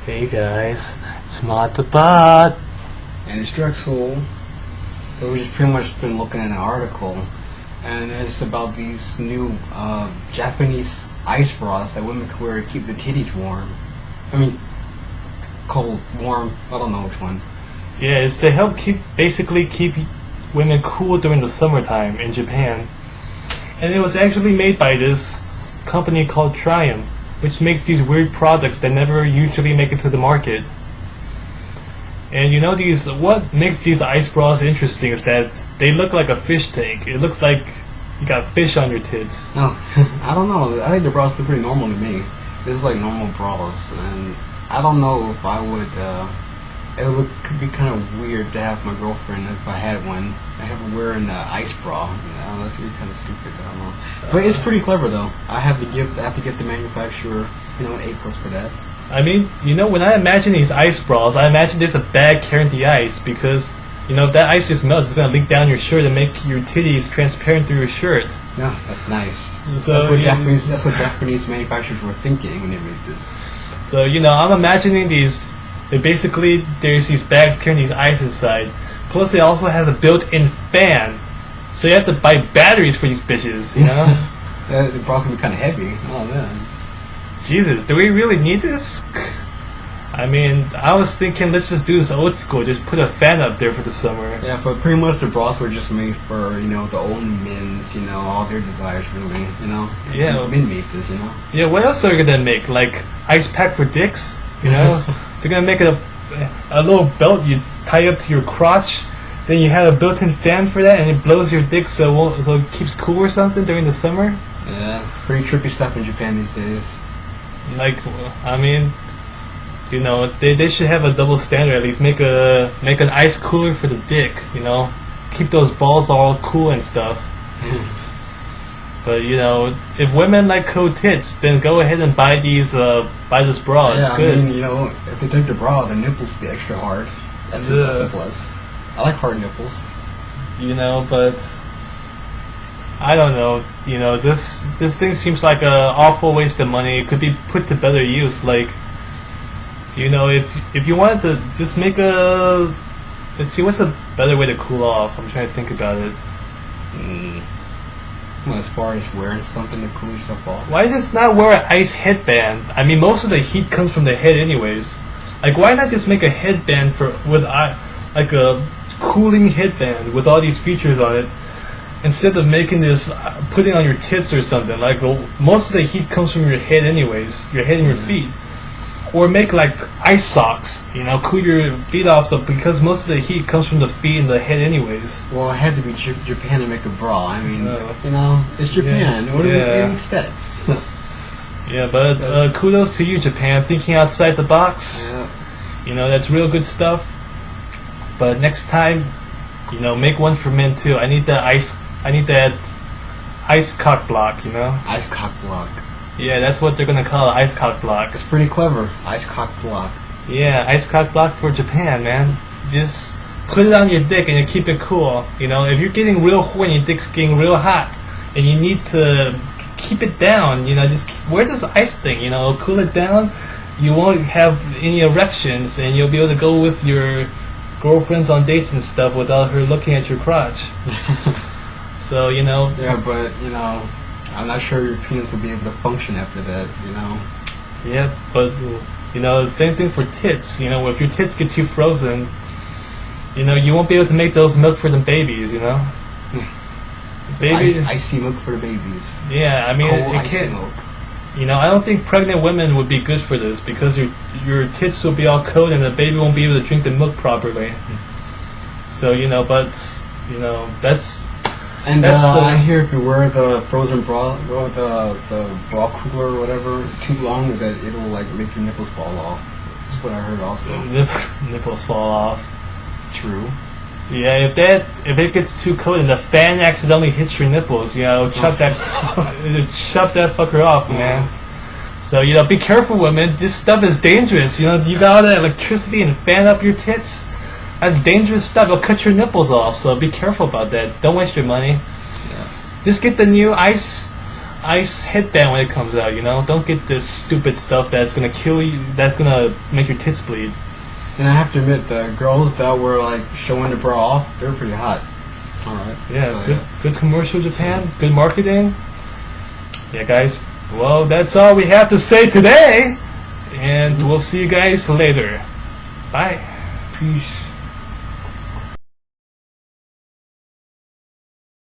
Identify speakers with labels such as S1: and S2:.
S1: Hey guys, it's Mod the Bot.
S2: And it's Drexel. So we've just pretty much been looking at an article, and it's about these new Japanese ice bras that women can wear to keep their titties warm. I mean, cold, warm, I don't know which one.
S1: Yeah, it's to help basically keep women cool during the summertime in Japan. And it was actually made by this company called Triumph, which makes these weird products that never usually make it to the market. And you know, what makes these ice bras interesting is that they look like a fish tank. It looks like you got fish on your tits.
S2: No, I don't know. I think the bras look pretty normal to me. This is like normal bras, and I don't know if I would. Could be kind of weird to have my girlfriend, if I had one, I have her wearing an ice bra. That's really kind of stupid. I don't know. But it's pretty clever though. I have to get the manufacturer, an A+ for that.
S1: I mean, when I imagine these ice bras, I imagine there's a bag carrying the ice, because, if that ice just melts, it's going to leak down your shirt and make your titties transparent through your shirt.
S2: Yeah, that's nice.
S1: So
S2: that's what Japanese manufacturers were thinking when they made this.
S1: So, I'm imagining there's these bags carrying these ice inside, plus they also have a built-in fan, so you have to buy batteries for these bitches,
S2: The bras would be kind of heavy. Oh man.
S1: Jesus, do we really need this? I mean, I was thinking, let's just do this old school, just put a fan up there for the summer.
S2: Yeah, but pretty much the bras were just made for, the old men's, all their desires really,
S1: Yeah.
S2: Men made this,
S1: Yeah, what else are they gonna make? Like, ice pack for dicks? They're gonna make it a little belt you tie up to your crotch, then you have a built-in fan for that, and it blows your dick so it keeps cool or something during the summer?
S2: Yeah, pretty trippy stuff in Japan these days.
S1: Like, I mean, they should have a double standard. At least make an ice cooler for the dick. Keep those balls all cool and stuff. But if women like cool tits, then go ahead and buy this bra.
S2: Yeah,
S1: it's good.
S2: I mean, if they take the bra, the nipples will be extra hard. That's a plus. I like hard nipples.
S1: But I don't know. This thing seems like an awful waste of money. It could be put to better use. Like, if you wanted to just make let's see, what's a better way to cool off? I'm trying to think about it.
S2: Well, as far as wearing something to cool yourself off.
S1: Why just not wear an ice headband? I mean, most of the heat comes from the head anyways. Like, why not just make a headband like a cooling headband with all these features on it, instead of making this, putting on your tits or something. Like, most of the heat comes from your head anyways, your head and your feet. Or make like ice socks, cool your feet off, because most of the heat comes from the feet and the head anyways.
S2: Well, it had to be Japan to make a bra. I mean, it's Japan. What do we expect?
S1: Yeah, but kudos to you, Japan, thinking outside the box.
S2: Yeah.
S1: That's real good stuff. But next time, make one for men too. I need that ice cock block,
S2: Ice cock block.
S1: Yeah, that's what they're gonna call it, ice cock block.
S2: It's pretty clever. Ice cock block.
S1: Yeah, ice cock block for Japan, man. Just put it on your dick and you keep it cool. If you're getting real horny, your dick's getting real hot, and you need to keep it down, just wear this ice thing, cool it down. You won't have any erections, and you'll be able to go with your girlfriends on dates and stuff without her looking at your crotch. So,
S2: Yeah, but, I'm not sure your penis will be able to function after that,
S1: Yeah, but, same thing for tits. If your tits get too frozen, you won't be able to make those milk for the babies, Babies.
S2: Icy milk for the babies.
S1: Yeah, I mean,
S2: Cold
S1: it can't.
S2: milk.
S1: I don't think pregnant women would be good for this, because your tits will be all cold and the baby won't be able to drink the milk properly. So, that's...
S2: And I hear if you wear the frozen bra, or the bra cooler or whatever, too long, that it'll make your nipples fall off. That's what I heard also.
S1: Nipples fall off.
S2: True.
S1: Yeah, if it gets too cold and the fan accidentally hits your nipples, chop that fucker off, man. So be careful, women. This stuff is dangerous. You got all that electricity and fan up your tits. That's dangerous stuff. It'll cut your nipples off. So be careful about that. Don't waste your money.
S2: Yeah.
S1: Just get the new ice ice headband when it comes out. You know, don't get this stupid stuff that's gonna kill you. That's gonna make your tits bleed.
S2: And I have to admit, the girls that were like showing the bra off, they were pretty hot. All right.
S1: Yeah,
S2: So,
S1: good commercial, Japan. Good marketing. Yeah, guys. Well, that's all we have to say today, and we'll see you guys later. Bye.
S2: Peace.